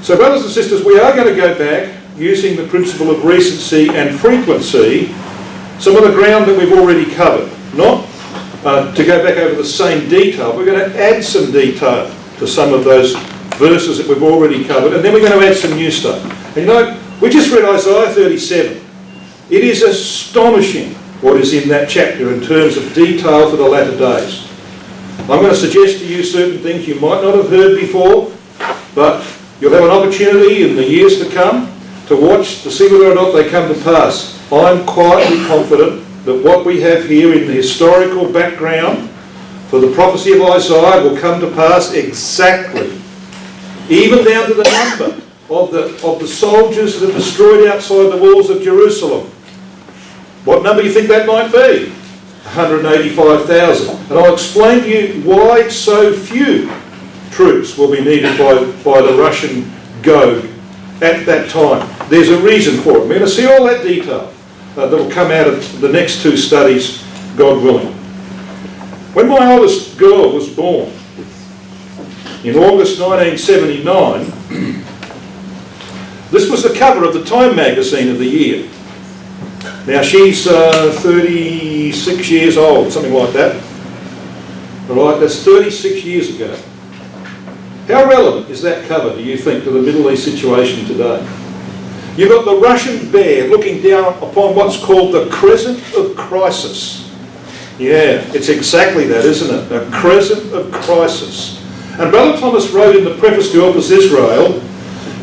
So brothers and sisters, we are going to go back using the principle of recency and frequency, some of the ground that we've already covered. Not to go back over the same detail, we're going to add some detail to some of those verses that we've already covered, and then we're going to add some new stuff. And you know, we just read Isaiah 37. It is astonishing what is in that chapter in terms of detail for the latter days. I'm going to suggest to you certain things you might not have heard before, but you'll have an opportunity in the years to come to watch to see whether or not they come to pass. I'm quietly confident that what we have here in the historical background for the prophecy of Isaiah will come to pass exactly, even down to the number of the soldiers that are destroyed outside the walls of Jerusalem. What number do you think that might be? 185,000. And I'll explain to you why so few troops will be needed by the Russian Gog at that time. There's a reason for it. We're going to see all that detail that will come out of the next two studies, God willing. When my oldest girl was born, in August 1979, this was the cover of the Time magazine of the year. Now she's 36 years old, something like that. All right, that's 36 years ago. How relevant is that cover, do you think, to the Middle East situation today? You've got the Russian bear looking down upon what's called the crescent of crisis. Yeah, it's exactly that, isn't it? A crescent of crisis. And Brother Thomas wrote in the preface to Help Us Israel,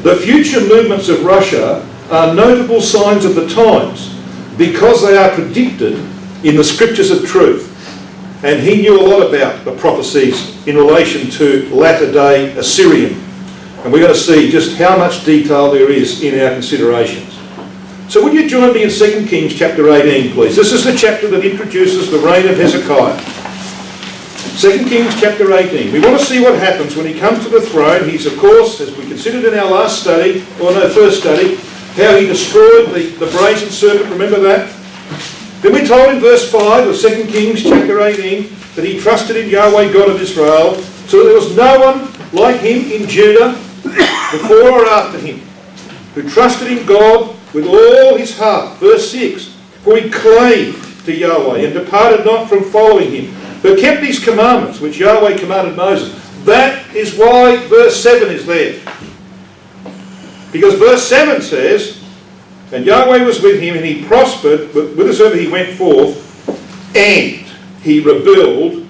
the future movements of Russia are notable signs of the times because they are predicted in the scriptures of truth. And he knew a lot about the prophecies in relation to latter-day Assyrian. And we're going to see just how much detail there is in our considerations. So would you join me in 2 Kings chapter 18, please? This is the chapter that introduces the reign of Hezekiah. 2 Kings chapter 18. We want to see what happens when he comes to the throne. He's, of course, as we considered in our last study, or no, first study, how he destroyed the brazen serpent. Remember that? Then we're told in verse 5 of 2 Kings chapter 18 that he trusted in Yahweh God of Israel, so that there was no one like him in Judah before or after him, who trusted in God with all his heart. Verse 6, for he clave to Yahweh and departed not from following him, but kept his commandments, which Yahweh commanded Moses. That is why verse 7 is there. Because verse 7 says, and Yahweh was with him, and he prospered, whithersoever he went forth, and he rebelled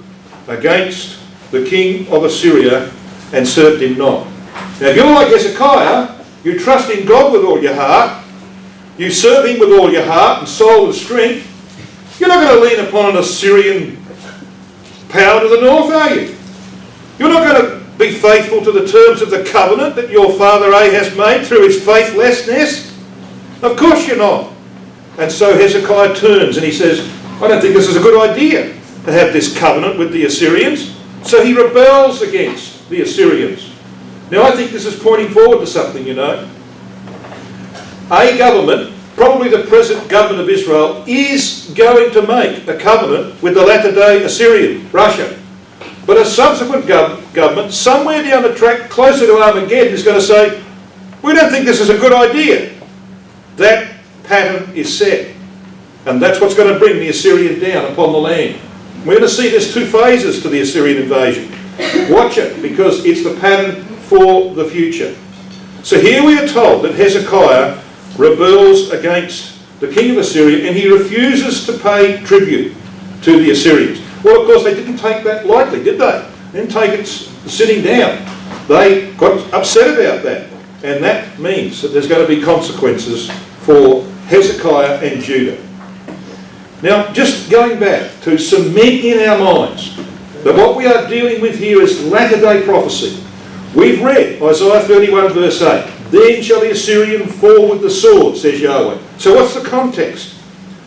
against the king of Assyria, and served him not. Now if you're like Hezekiah, you trust in God with all your heart, you serve him with all your heart and soul and strength, you're not going to lean upon an Assyrian power to the north, are you? You're not going to be faithful to the terms of the covenant that your father Ahaz made through his faithlessness? Of course you're not. And so Hezekiah turns and he says, I don't think this is a good idea to have this covenant with the Assyrians. So he rebels against the Assyrians. Now I think this is pointing forward to something, you know. A government, probably the present government of Israel, is going to make a covenant with the latter-day Assyrian, Russia. But a subsequent government, somewhere down the track, closer to Armageddon, is going to say, we don't think this is a good idea. That pattern is set. And that's what's going to bring the Assyrian down upon the land. We're going to see there's two phases to the Assyrian invasion. Watch it, because it's the pattern for the future. So here we are told that Hezekiah rebels against the king of Assyria, and he refuses to pay tribute to the Assyrians. Well, of course, they didn't take that lightly, did they? They didn't take it sitting down. They got upset about that. And that means that there's going to be consequences for Hezekiah and Judah. Now, just going back to cement in our minds that what we are dealing with here is latter-day prophecy. We've read Isaiah 31 verse 8. Then shall the Assyrian fall with the sword, says Yahweh. So what's the context?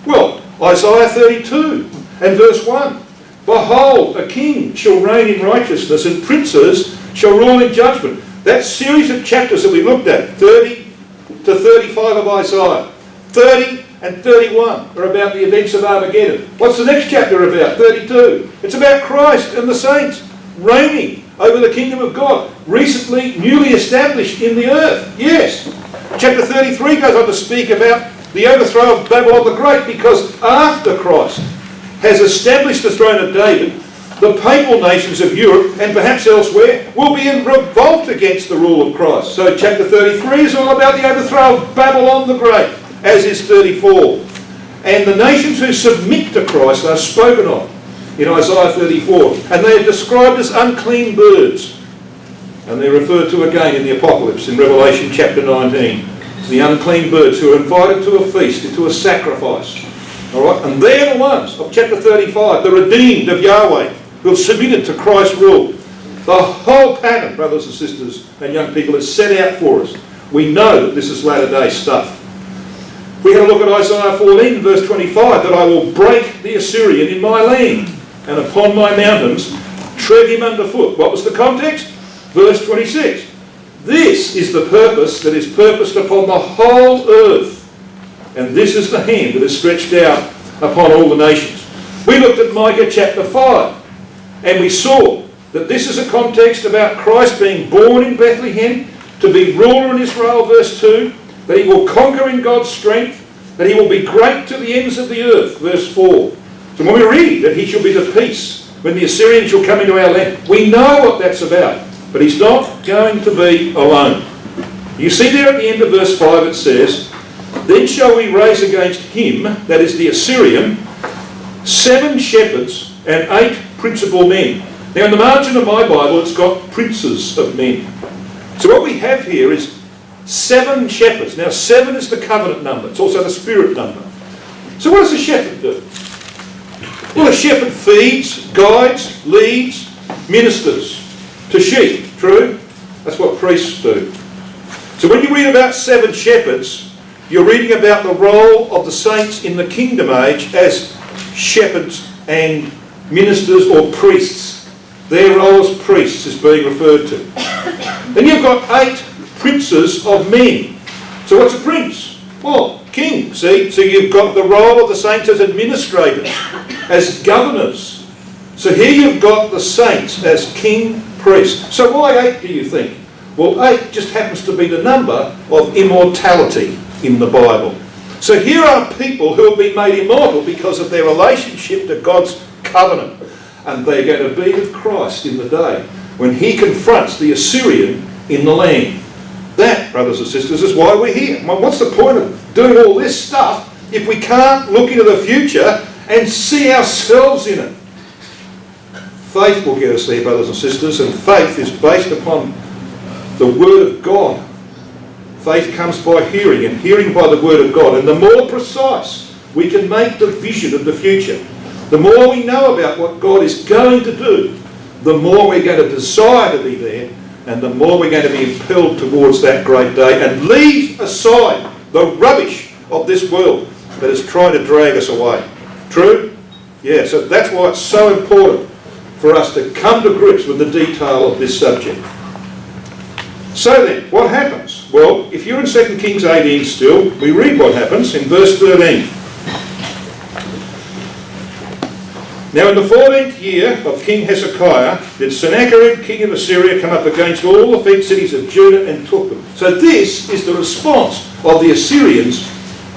Well, Isaiah 32 and verse 1. Behold, a king shall reign in righteousness, and princes shall rule in judgment. That series of chapters that we looked at, 30 to 35 of Isaiah, 30 and 31 are about the events of Armageddon. What's the next chapter about? 32. It's about Christ and the saints reigning over the kingdom of God, recently, newly established in the earth. Yes. Chapter 33 goes on to speak about the overthrow of Babylon the Great, because after Christ has established the throne of David, the papal nations of Europe and perhaps elsewhere will be in revolt against the rule of Christ. So chapter 33 is all about the overthrow of Babylon the Great, as is 34. And the nations who submit to Christ are spoken of in Isaiah 34. And they are described as unclean birds. And they're referred to again in the Apocalypse in Revelation chapter 19. It's the unclean birds who are invited to a feast, into a sacrifice. All right? And they're the ones of chapter 35, the redeemed of Yahweh, who have submitted to Christ's rule. The whole pattern, brothers and sisters and young people, is set out for us. We know that this is latter-day stuff. We had a look at Isaiah 14, verse 25, that I will break the Assyrian in my land, and upon my mountains tread him underfoot. What was the context? Verse 26. This is the purpose that is purposed upon the whole earth, and this is the hand that is stretched out upon all the nations. We looked at Micah chapter 5, and we saw that this is a context about Christ being born in Bethlehem, to be ruler in Israel, verse 2, that he will conquer in God's strength, that he will be great to the ends of the earth, verse 4. So when we read that he shall be the peace, when the Assyrian shall come into our land, we know what that's about. But he's not going to be alone. You see there at the end of verse 5 it says, then shall we raise against him, that is the Assyrian, 7 shepherds and 8 principal men. Now in the margin of my Bible it's got princes of men. So what we have here is 7 shepherds. Now 7 is the covenant number. It's also the spirit number. So what does a shepherd do? Well, a shepherd feeds, guides, leads, ministers to sheep. True? That's what priests do. So when you read about 7 shepherds, you're reading about the role of the saints in the kingdom age as shepherds and ministers or priests. Their role as priests is being referred to. Then you've got 8 princes of men. So what's a prince? Well, king, see? So you've got the role of the saints as administrators, as governors. So here you've got the saints as king, priest. So why 8 do you think? Well, 8 just happens to be the number of immortality in the Bible. So here are people who have been made immortal because of their relationship to God's covenant. And they're going to be with Christ in the day when he confronts the Assyrian in the land. That, brothers and sisters, is why we're here. Well, what's the point of doing all this stuff if we can't look into the future and see ourselves in it? Faith will get us there, brothers and sisters, and faith is based upon the Word of God. Faith comes by hearing, and hearing by the Word of God. And the more precise we can make the vision of the future, the more we know about what God is going to do, the more we're going to desire to be there, and the more we're going to be impelled towards that great day and leave aside the rubbish of this world that is trying to drag us away. True? Yeah, so that's why it's so important for us to come to grips with the detail of this subject. So then, what happens? Well, if you're in 2 Kings 18 still, we read what happens in verse 13. Now in the 14th year of King Hezekiah did Sennacherib, king of Assyria, come up against all the fenced cities of Judah and took them. So this is the response of the Assyrians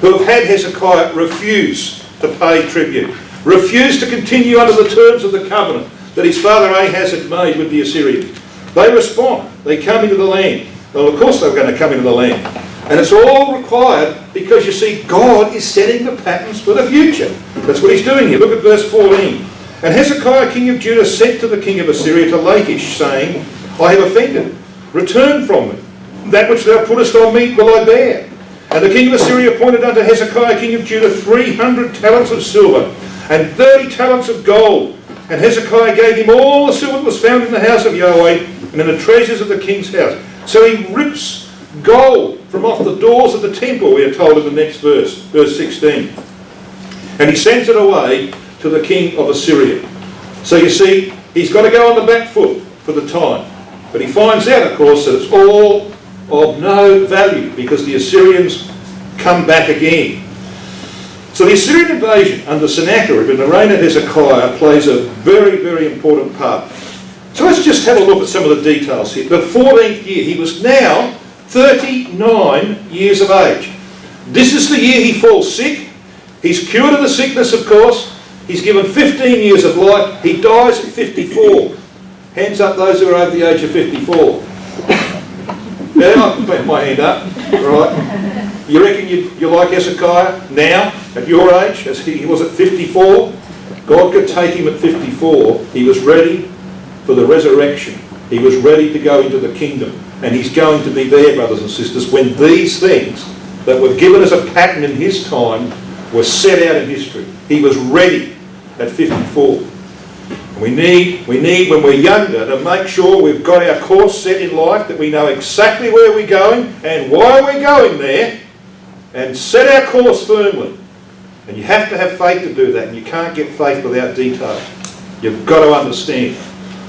who have had Hezekiah refuse to pay tribute, refuse to continue under the terms of the covenant that his father Ahaz had made with the Assyrians. They respond. They come into the land. Well, of course they were going to come into the land. And it's all required because, you see, God is setting the patterns for the future. That's what he's doing here. Look at verse 14. And Hezekiah, king of Judah, sent to the king of Assyria to Lachish, saying, I have offended. Return from me. That which thou puttest on me will I bear. And the king of Assyria appointed unto Hezekiah, king of Judah, 300 talents of silver and 30 talents of gold. And Hezekiah gave him all the silver that was found in the house of Yahweh and in the treasures of the king's house. So he rips gold from off the doors of the temple, we are told in the next verse, verse 16. And he sends it away to the king of Assyria. So you see, he's got to go on the back foot for the time. But he finds out, of course, that it's all of no value because the Assyrians come back again. So the Assyrian invasion under Sennacherib in the reign of Hezekiah plays a very, very important part. So let's just have a look at some of the details here. The 14th year, he was now 39 years of age. This is the year he falls sick. He's cured of the sickness, of course. He's given 15 years of life. He dies at 54. Hands up those who are over the age of 54. Yeah, I can put my hand up. Right. You reckon you like Hezekiah now, at your age, as he was at 54? God could take him at 54. He was ready for the resurrection. He was ready to go into the kingdom. And he's going to be there, brothers and sisters, when these things that were given as a pattern in his time were set out in history. He was ready at 54. We need, when we're younger, to make sure we've got our course set in life, that we know exactly where we're going and why we're going there, and set our course firmly. And you have to have faith to do that, and you can't get faith without detail. You've got to understand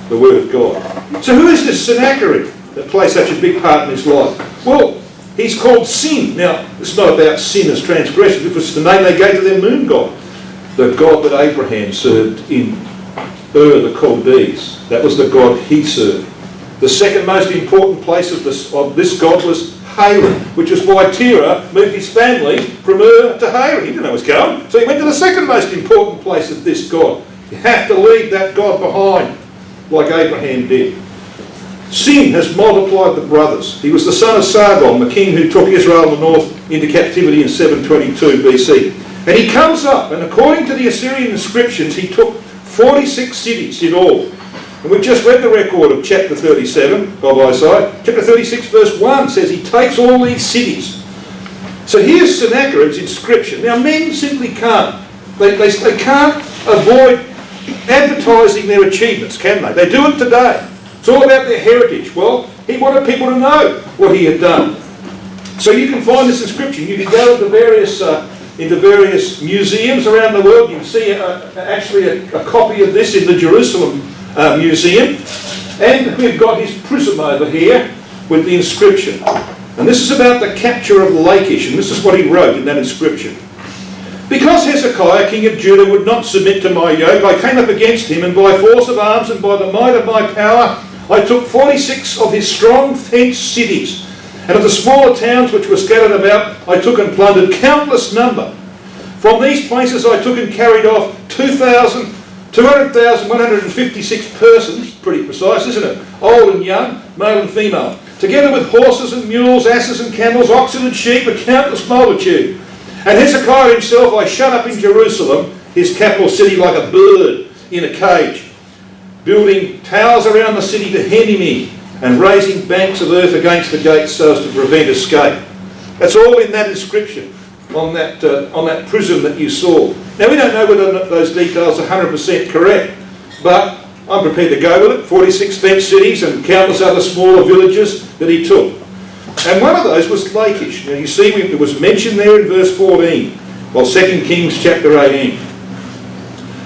the Word of God. So who is this Sennacherib that plays such a big part in his life? Well, he's called Sin. Now, it's not about sin as transgression. It was the name they gave to their moon god, the god that Abraham served in Ur the Chaldees. That was the god he served. The second most important place of this god was Haran, which is why Terah moved his family from Ur to Haran. He didn't know where he was going, so he went to the second most important place of this god. You have to leave that god behind, like Abraham did. Sin has multiplied the brothers. He was the son of Sargon, the king who took Israel in the north into captivity in 722 BC. And he comes up, and according to the Assyrian inscriptions, he took 46 cities in all. And we've just read the record of chapter 37 of Isaiah. Chapter 36 verse 1 says he takes all these cities. So here's Sennacherib's inscription. Now men simply can't. They can't avoid advertising their achievements, can they? They do it today. It's all about their heritage. Well, he wanted people to know what he had done. So you can find this inscription. You can go into various museums around the world. You can see actually a copy of this in the Jerusalem Museum. And we've got his prism over here with the inscription. And this is about the capture of Lachish, and this is what he wrote in that inscription. Because Hezekiah, king of Judah, would not submit to my yoke, I came up against him, and by force of arms and by the might of my power, I took 46 of his strong fenced cities. And of the smaller towns which were scattered about, I took and plundered countless number. From these places I took and carried off 200,156 persons, pretty precise, isn't it? Old and young, male and female, together with horses and mules, asses and camels, oxen and sheep, a countless multitude. And Hezekiah himself I shut up in Jerusalem, his capital city, like a bird in a cage, building towers around the city to hem him in, and raising banks of earth against the gates so as to prevent escape. That's all in that inscription on that prism that you saw. Now we don't know whether those details are 100% correct, but I'm prepared to go with it. 46 fenced cities and countless other smaller villages that he took. And one of those was Lachish. Now you see it was mentioned there in verse 14, well 2 Kings chapter 18.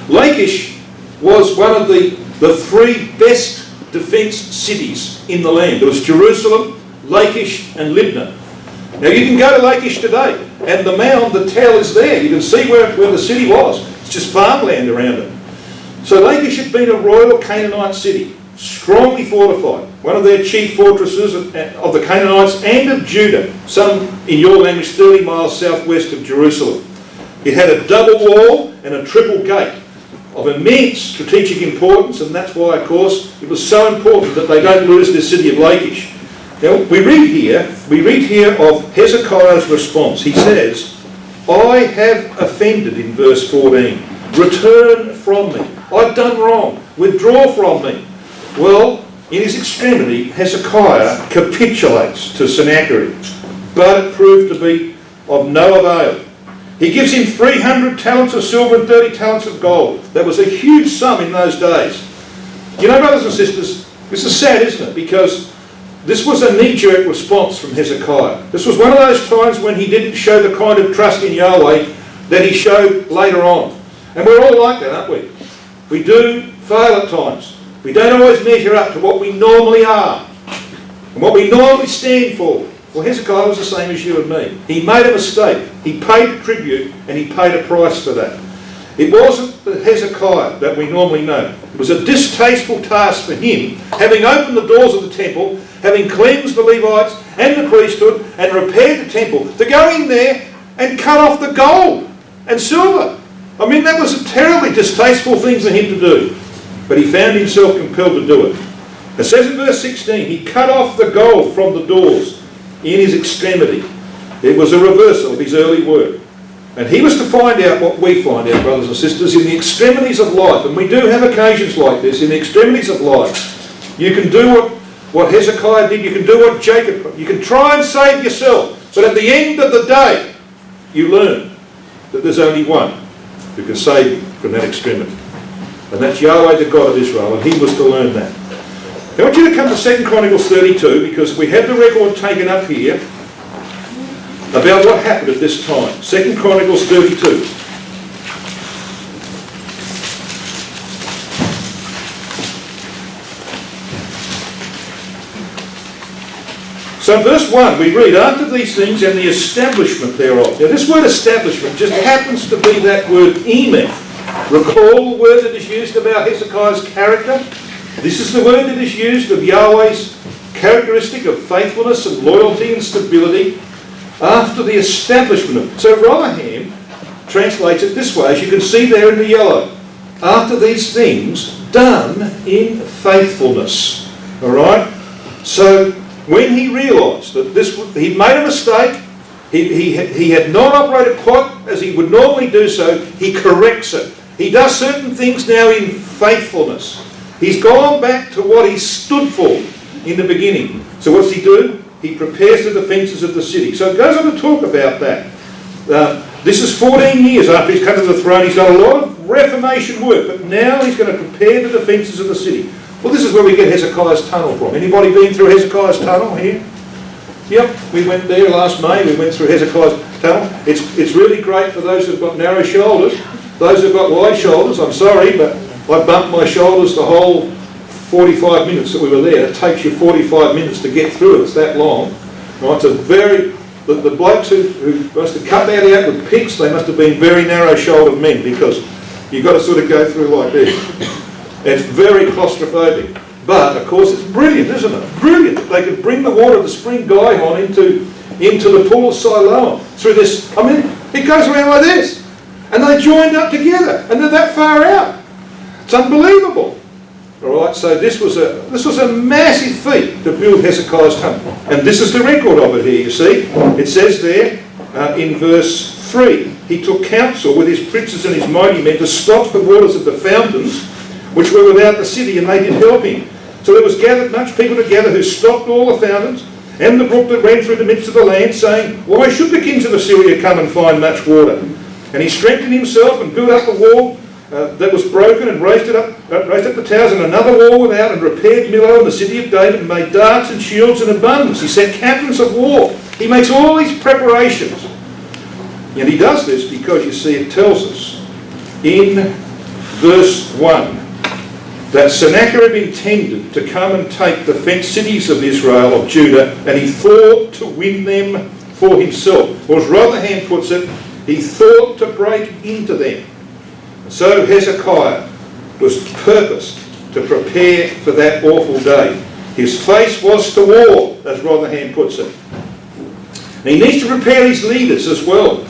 Lachish was one of the three best defenced cities in the land. There was Jerusalem, Lachish and Libnah. Now you can go to Lachish today, and the mound, the tell is there. You can see where the city was. It's just farmland around it. So Lachish had been a royal Canaanite city, strongly fortified, one of their chief fortresses of the Canaanites and of Judah, some in your language 30 miles southwest of Jerusalem. It had a double wall and a triple gate of immense strategic importance, and that's why, of course, it was so important that they don't lose this city of Lachish. Now, we read here of Hezekiah's response. He says, I have offended, in verse 14. Return from me. I've done wrong. Withdraw from me. Well, in his extremity, Hezekiah capitulates to Sennacherib, but it proved to be of no avail. He gives him 300 talents of silver and 30 talents of gold. That was a huge sum in those days. You know, brothers and sisters, this is sad, isn't it? Because this was a knee-jerk response from Hezekiah. This was one of those times when he didn't show the kind of trust in Yahweh that he showed later on. And we're all like that, aren't we? We do fail at times. We don't always measure up to what we normally are and what we normally stand for. Well, Hezekiah was the same as you and me. He made a mistake. He paid a tribute and he paid a price for that. It wasn't the Hezekiah that we normally know. It was a distasteful task for him, having opened the doors of the temple, having cleansed the Levites and the priesthood and repaired the temple, to go in there and cut off the gold and silver. I mean, that was a terribly distasteful thing for him to do. But he found himself compelled to do it. It says in verse 16, he cut off the gold from the doors in his extremity. It was a reversal of his early work. And he was to find out what we find out, brothers and sisters, in the extremities of life. And we do have occasions like this, in the extremities of life. You can do what Hezekiah did, you can do what Jacob, you can try and save yourself. But at the end of the day, you learn that there's only one who can save you from that extremity. And that's Yahweh, the God of Israel, and he was to learn that. I want you to come to 2 Chronicles 32, because we have the record taken up here about what happened at this time. 2 Chronicles 32. So in verse 1 we read, after these things and the establishment thereof. Now this word establishment just happens to be that word emeth. Recall the word that is used about Hezekiah's character? This is the word that is used of Yahweh's characteristic of faithfulness and loyalty and stability after the establishment of. So Rotherham translates it this way, as you can see there in the yellow. After these things done in faithfulness. Alright? So when he realised that he'd made a mistake, he had not operated quite as he would normally do so, he corrects it. He does certain things now in faithfulness. He's gone back to what he stood for in the beginning. So what's he do? He prepares the defences of the city. So it goes on to talk about that. This is 14 years after he's come to the throne. He's done a lot of reformation work, but now he's going to prepare the defences of the city. Well, this is where we get Hezekiah's tunnel from. Anybody been through Hezekiah's tunnel here? Yep, we went there last May. We went through Hezekiah's tunnel. It's really great for those who've got narrow shoulders. Those who've got wide shoulders, I'm sorry, but I bumped my shoulders the whole 45 minutes that we were there. It takes you 45 minutes to get through it. It's that long. Right? It's a very... The blokes who must have cut that out with picks, they must have been very narrow-shouldered men, because you've got to sort of go through like this. It's very claustrophobic. But, of course, it's brilliant, isn't it? Brilliant. They could bring the water of the spring Gihon into the pool of Siloam through this. I mean, it goes around like this. And they joined up together, and they're that far out. It's unbelievable. All right, so this was a massive feat to build Hezekiah's temple. And this is the record of it here, you see. It says there in verse 3, he took counsel with his princes and his mighty men to stop the waters of the fountains which were without the city, and they did help him. So there was gathered much people together who stopped all the fountains and the brook that ran through the midst of the land, saying, why should the kings of Assyria come and find much water? And he strengthened himself and built up the wall that was broken, and raised up the towers, and another wall without, and repaired Millo and the city of David, and made darts and shields in abundance. He sent captains of war. He makes all these preparations. And he does this because, you see, it tells us in verse 1 that Sennacherib intended to come and take the fenced cities of Israel, of Judah, and he thought to win them for himself. Or as Rotherham puts it, he thought to break into them. So Hezekiah was purposed to prepare for that awful day. His face was to war, as Rotherham puts it. And he needs to prepare his leaders as well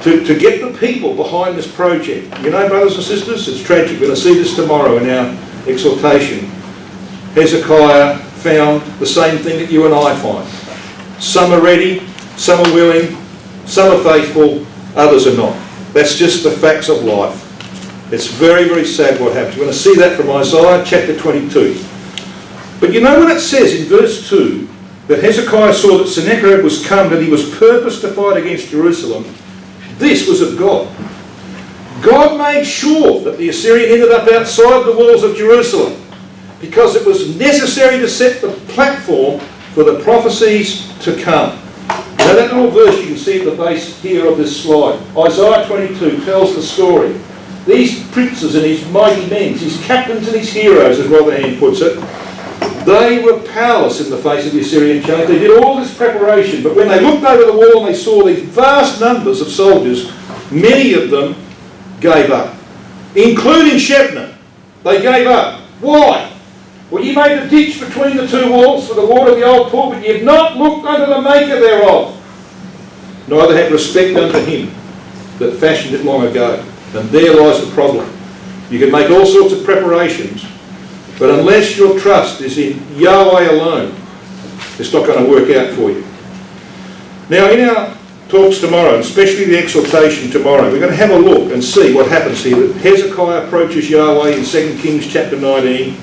to get the people behind this project. You know, brothers and sisters, it's tragic. We're going to see this tomorrow in our exhortation. Hezekiah found the same thing that you and I find. Some are ready, some are willing, some are faithful, others are not. That's just the facts of life. It's very, very sad what happens. We're going to see that from Isaiah chapter 22. But you know what it says in verse 2, that Hezekiah saw that Sennacherib was come, that he was purposed to fight against Jerusalem. This was of God. God made sure that the Assyrian ended up outside the walls of Jerusalem, because it was necessary to set the platform for the prophecies to come. Now that little verse you can see at the base here of this slide, Isaiah 22 tells the story. These princes and his mighty men, his captains and his heroes, as Rotherham puts it, they were powerless in the face of the Assyrian charge. They did all this preparation, but when they looked over the wall and they saw these vast numbers of soldiers, many of them gave up. including Shebna. They gave up. Why? Well, you made a ditch between the two walls for the water of the old pool, but you have not looked unto the maker thereof. Neither had respect unto him that fashioned it long ago. And there lies the problem. You can make all sorts of preparations, but unless your trust is in Yahweh alone, it's not going to work out for you. Now, in our talks tomorrow, especially the exhortation tomorrow, we're going to have a look and see what happens here. Hezekiah approaches Yahweh in 2 Kings chapter 19.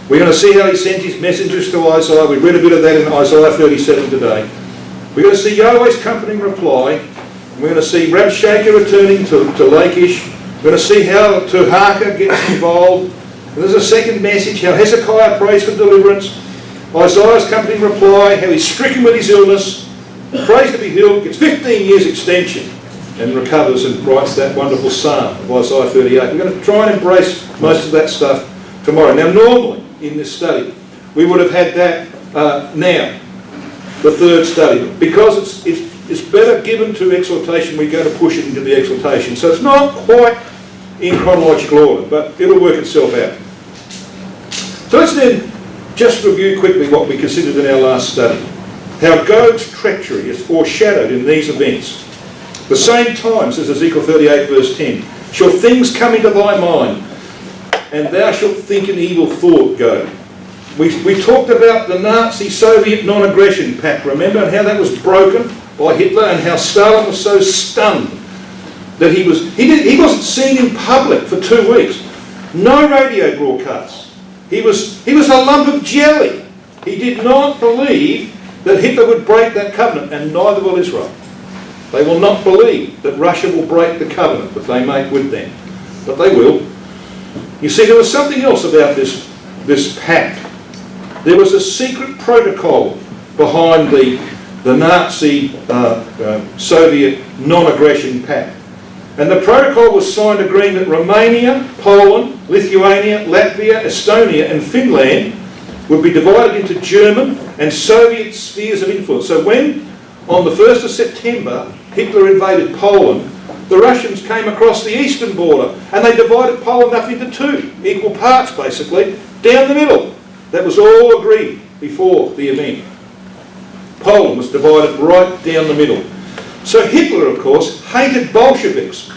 We're going to see how he sent his messengers to Isaiah. We read a bit of that in Isaiah 37 today. We're going to see Yahweh's comforting reply. We're going to see Rabshakeh returning to Lachish. We're going to see how Turhaka gets involved. And there's a second message, how Hezekiah prays for deliverance. Isaiah's comforting reply, how he's stricken with his illness, prays to be healed, gets 15 years extension, and recovers and writes that wonderful psalm of Isaiah 38. We're going to try and embrace most of that stuff tomorrow. Now, normally in this study, we would have had that now, the third study. Because it's better given to exhortation, we're going to push it into the exhortation. So it's not quite in chronological order, but it'll work itself out. So let's then just review quickly what we considered in our last study. How Gog's treachery is foreshadowed in these events. The same time, says Ezekiel 38 verse 10, shall things come into thy mind, and thou shalt think an evil thought, Gog. We talked about the Nazi-Soviet non-aggression pact, remember, and how that was broken by Hitler, and how Stalin was so stunned that he wasn't seen in public for 2 weeks. No radio broadcasts. He was a lump of jelly. He did not believe that Hitler would break that covenant, and neither will Israel. They will not believe that Russia will break the covenant that they make with them. But they will. You see, there was something else about this pact. There was a secret protocol behind the Nazi Soviet non-aggression pact. And the protocol was signed agreeing that Romania, Poland, Lithuania, Latvia, Estonia and Finland would be divided into German and Soviet spheres of influence. So when, on the 1st of September, Hitler invaded Poland, the Russians came across the eastern border and they divided Poland up into two, equal parts basically, down the middle. That was all agreed before the event. Poland was divided right down the middle. So Hitler, of course, hated Bolsheviks.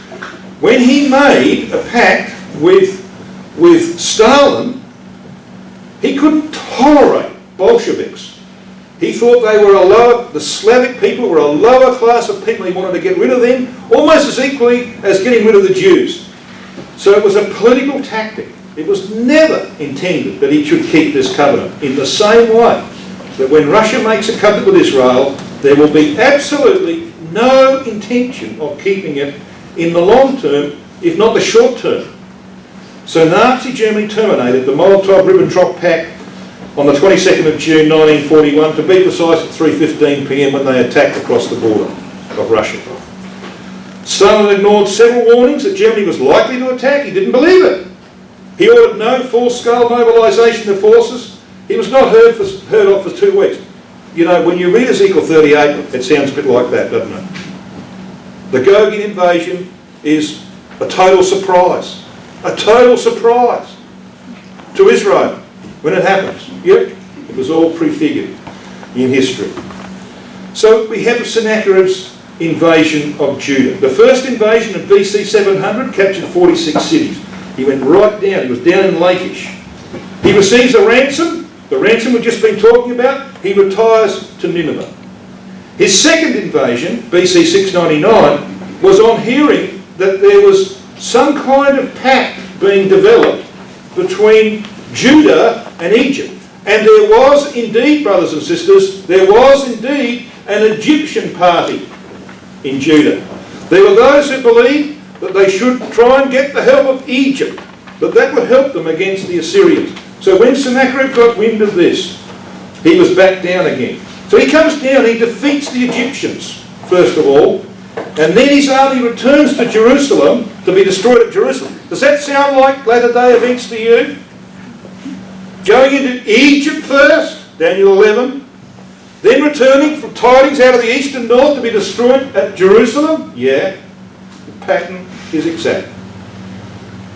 When he made a pact with Stalin, he couldn't tolerate Bolsheviks. He thought they were the Slavic people were a lower class of people. He wanted to get rid of them almost as equally as getting rid of the Jews. So it was a political tactic. It was never intended that he should keep this covenant, in the same way that when Russia makes a covenant with Israel, there will be absolutely no intention of keeping it in the long term, if not the short term. So Nazi Germany terminated the Molotov-Ribbentrop Pact on the 22nd of June 1941, to be precise at 3:15 p.m. when they attacked across the border of Russia. Stalin ignored several warnings that Germany was likely to attack. He didn't believe it. He ordered no full-scale mobilisation of forces. He was not heard of for 2 weeks. You know, when you read Ezekiel 38, it sounds a bit like that, doesn't it? The Gogian invasion is a total surprise. A total surprise to Israel when it happens. Yep, it was all prefigured in history. So we have Sennacherib's invasion of Judah. The first invasion of BC 700 captured 46 cities. He went right down. He was down in Lachish. He receives a ransom. The ransom we've just been talking about. He retires to Nineveh. His second invasion, BC 699, was on hearing that there was some kind of pact being developed between Judah and Egypt. And there was indeed, brothers and sisters, there was indeed an Egyptian party in Judah. There were those who believed that they should try and get the help of Egypt, that would help them against the Assyrians. So when Sennacherib got wind of this, he was back down again. So he comes down, he defeats the Egyptians, first of all, and then his army returns to Jerusalem to be destroyed at Jerusalem. Does that sound like latter-day events to you? Going into Egypt first, Daniel 11, then returning from tidings out of the east and north to be destroyed at Jerusalem? Yeah, the pattern is exact.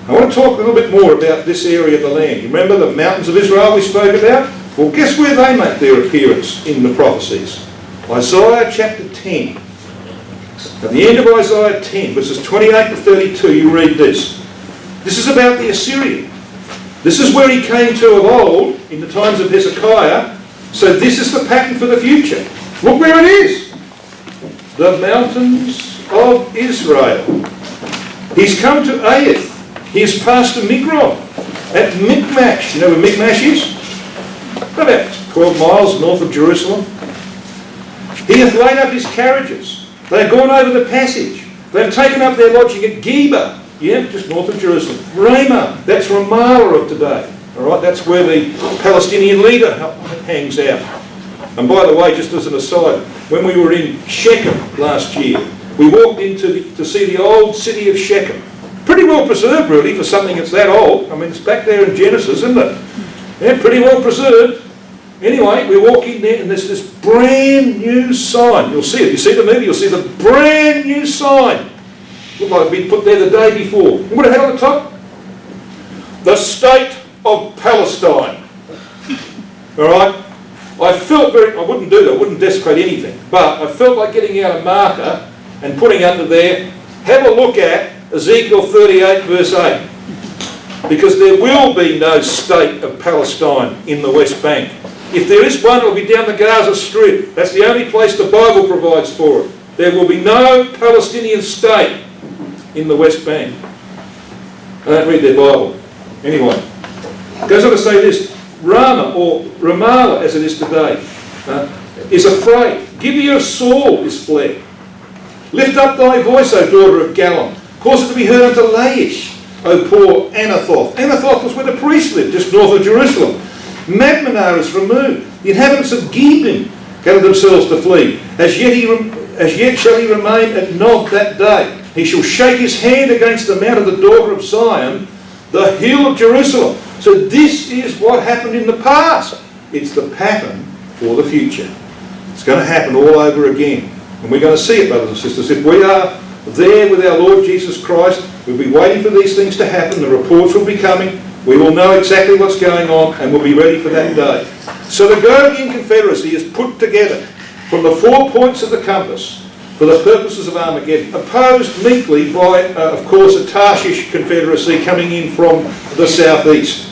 I want to talk a little bit more about this area of the land. You remember the mountains of Israel we spoke about? Well, guess where they make their appearance in the prophecies? Isaiah chapter 10. At the end of Isaiah 10, verses 28 to 32, you read this. This is about the Assyrian. This is where he came to of old, in the times of Hezekiah. So this is the pattern for the future. Look where it is. The mountains of Israel. He's come to Ahaz. He has passed to Migron. At Michmash. You know where Michmash is? About 12 miles north of Jerusalem. He hath laid up his carriages. They have gone over the passage. They have taken up their lodging at Geba. Yeah, just north of Jerusalem. Ramah. That's Ramallah of today. Alright, that's where the Palestinian leader hangs out. And by the way, just as an aside, when we were in Shechem last year, we walked to see the old city of Shechem. Pretty well preserved, really, for something that's that old. I mean, it's back there in Genesis, isn't it? Yeah, pretty well preserved. Anyway, we walk in there and there's this brand new sign. You'll see it. You see the movie, you'll see the brand new sign. Looked like it'd been put there the day before. And what it had on the top? The State of Palestine. Alright? I felt I wouldn't do that, I wouldn't desecrate anything. But I felt like getting out a marker and putting under there, have a look at Ezekiel 38 verse 8. Because there will be no state of Palestine in the West Bank. If there is one, it will be down the Gaza Strip. That's the only place the Bible provides for it. There will be no Palestinian state in the West Bank. I don't read their Bible. Anyway, it goes on to say this. Ramah, or Ramallah as it is today, is afraid. Gibeah of Saul is fled. Lift up thy voice, O daughter of Gallim. Cause it to be heard unto Laish, O poor Anathoth. Anathoth was where the priests lived, just north of Jerusalem. Madmenah is removed. The inhabitants of Gebim gather themselves to flee. As yet shall he remain at Nob that day. He shall shake his hand against the mount of the daughter of Zion, the hill of Jerusalem. So this is what happened in the past. It's the pattern for the future. It's going to happen all over again. And we're going to see it, brothers and sisters. If we are there with our Lord Jesus Christ, we'll be waiting for these things to happen. The reports will be coming. We will know exactly what's going on and we'll be ready for that day. So the Gogian Confederacy is put together from the 4 points of the compass for the purposes of Armageddon, opposed meekly by, of course, a Tarshish Confederacy coming in from the southeast.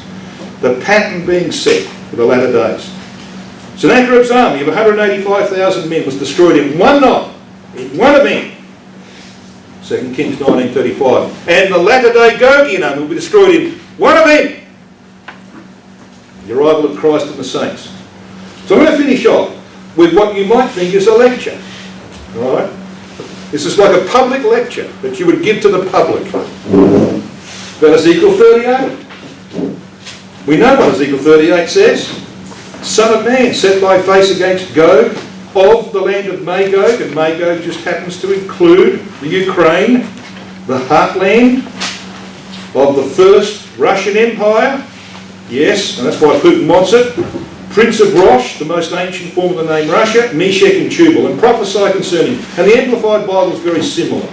The pattern being set for the latter days. Sennacherib's army of 185,000 men was destroyed in one night, in one event. 2 Kings 19:35. And the latter-day Gogian army will be destroyed in one event. The arrival of Christ and the saints. So I'm going to finish off with what you might think is a lecture. Alright? This is like a public lecture that you would give to the public. About Ezekiel 38. We know what Ezekiel 38 says. Son of man, set thy face against Gog of the land of Magog, and Magog just happens to include the Ukraine, the heartland of the first Russian Empire. Yes, and that's why Putin wants it. Prince of Rosh, the most ancient form of the name Russia, Meshech and Tubal, and prophesy concerning him. And the Amplified Bible is very similar.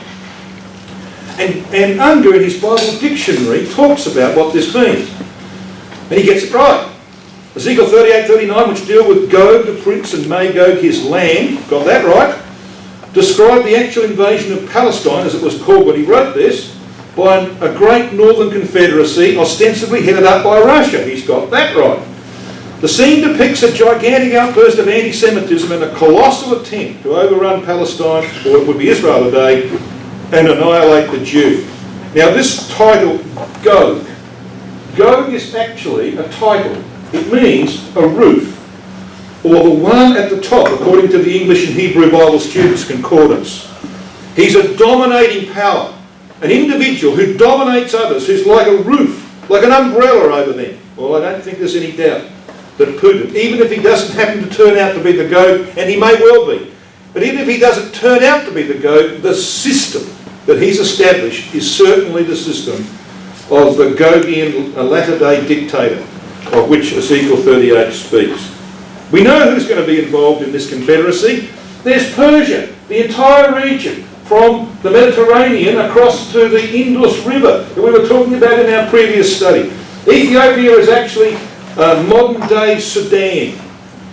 And Unger in his Bible dictionary talks about what this means. And he gets it right. Ezekiel 38:39, which deal with Gog, the prince, and Magog, his land, got that right, described the actual invasion of Palestine, as it was called when he wrote this, by a great northern confederacy, ostensibly headed up by Russia. He's got that right. The scene depicts a gigantic outburst of anti-Semitism and a colossal attempt to overrun Palestine, or it would be Israel today, and annihilate the Jew. Now this title, Gog is actually a title. It means a roof, or the one at the top, according to the English and Hebrew Bible students' concordance. He's a dominating power, an individual who dominates others, who's like a roof, like an umbrella over them. Well, I don't think there's any doubt that Putin, even if he doesn't happen to turn out to be the Gog, and he may well be, but even if he doesn't turn out to be the Gog, the system that he's established is certainly the system of the Gogian latter-day dictator, of which Ezekiel 38 speaks. We know who's going to be involved in this confederacy. There's Persia, the entire region, from the Mediterranean across to the Indus River that we were talking about in our previous study. Ethiopia is actually modern-day Sudan.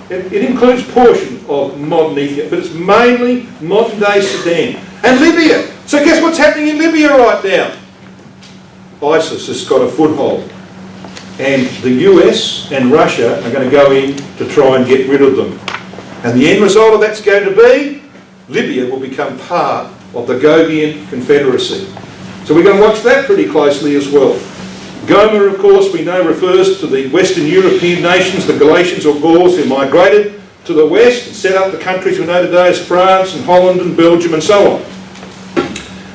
It includes portions of modern Ethiopia, but it's mainly modern-day Sudan. And Libya. So guess what's happening in Libya right now? ISIS has got a foothold. And the US and Russia are going to go in to try and get rid of them. And the end result of that's going to be Libya will become part of the Gogian Confederacy. So we're going to watch that pretty closely as well. Gomer, of course, we know refers to the Western European nations, the Galatians or Gauls, who migrated to the west and set up the countries we know today as France and Holland and Belgium and so on.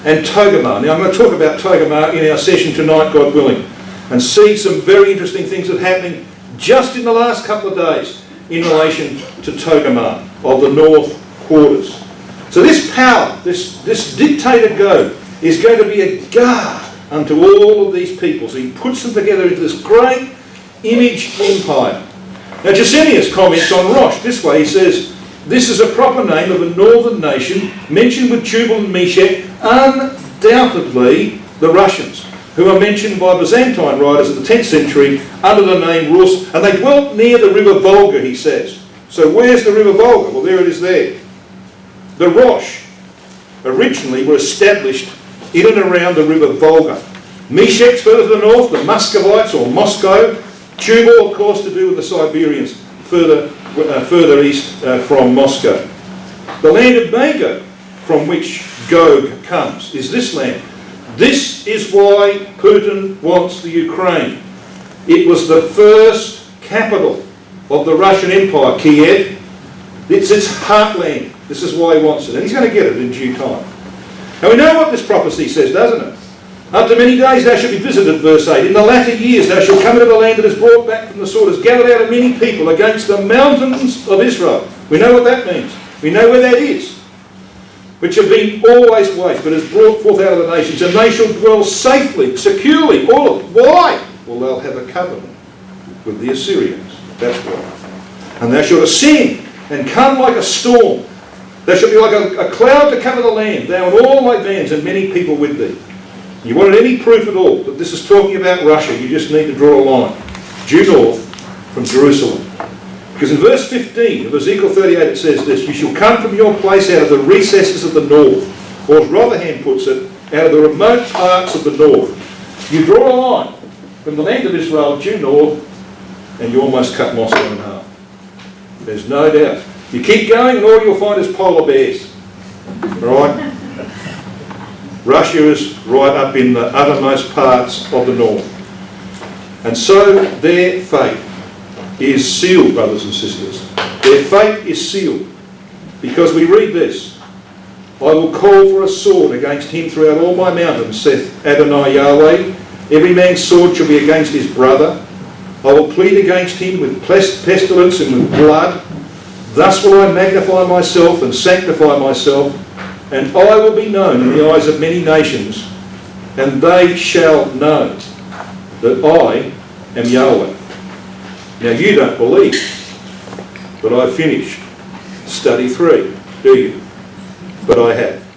And Togarmah. Now I'm going to talk about Togarmah in our session tonight, God willing, and see some very interesting things that are happening just in the last couple of days in relation to Togarmah of the North Quarters. So this power, this dictator Gog, is going to be a guard unto all of these peoples. He puts them together into this great image empire. Now Gesenius comments on Rosh this way. He says, this is a proper name of a northern nation mentioned with Tubal and Meshech, undoubtedly the Russians, who are mentioned by Byzantine writers of the 10th century under the name Rus, and they dwelt near the river Volga, he says. So where's the river Volga? Well, there it is there. The Rosh originally were established in and around the river Volga. Meshech's further to the north, the Muscovites or Moscow. Tubal, of course, to do with the Siberians further east from Moscow. The land of Magog, from which Gog comes, is this land. This is why Putin wants the Ukraine. It was the first capital of the Russian Empire, Kiev. It's its heartland. This is why he wants it. And he's going to get it in due time. Now we know what this prophecy says, doesn't it? After many days thou shalt be visited, verse 8. In the latter years thou shalt come into the land that is brought back from the sword, is gathered out of many people against the mountains of Israel. We know what that means. We know where that is. Which have been always waste, but is brought forth out of the nations. And they shall dwell safely, securely, all of it. Why? Well, they'll have a covenant with the Assyrians. That's why. And thou shalt ascend and come like a storm. Thou shalt be like a cloud to cover the land, thou and all thy bands, and many people with thee. You wanted any proof at all that this is talking about Russia, you just need to draw a line due north from Jerusalem. Because in verse 15 of Ezekiel 38 it says this, you shall come from your place out of the recesses of the north, or as Rotherham puts it, out of the remote parts of the north. You draw a line from the land of Israel due north, and you almost cut Moscow in half. There's no doubt. You keep going and all you'll find is polar bears. Right? Russia is right up in the uttermost parts of the north. And so their fate is sealed, brothers and sisters. Their fate is sealed. Because we read this. I will call for a sword against him throughout all my mountains, saith Adonai Yahweh. Every man's sword shall be against his brother. I will plead against him with pestilence and with blood. Thus will I magnify myself and sanctify myself, and I will be known in the eyes of many nations, and they shall know that I am Yahweh. Now you don't believe, but I've finished study 3, do you? But I have.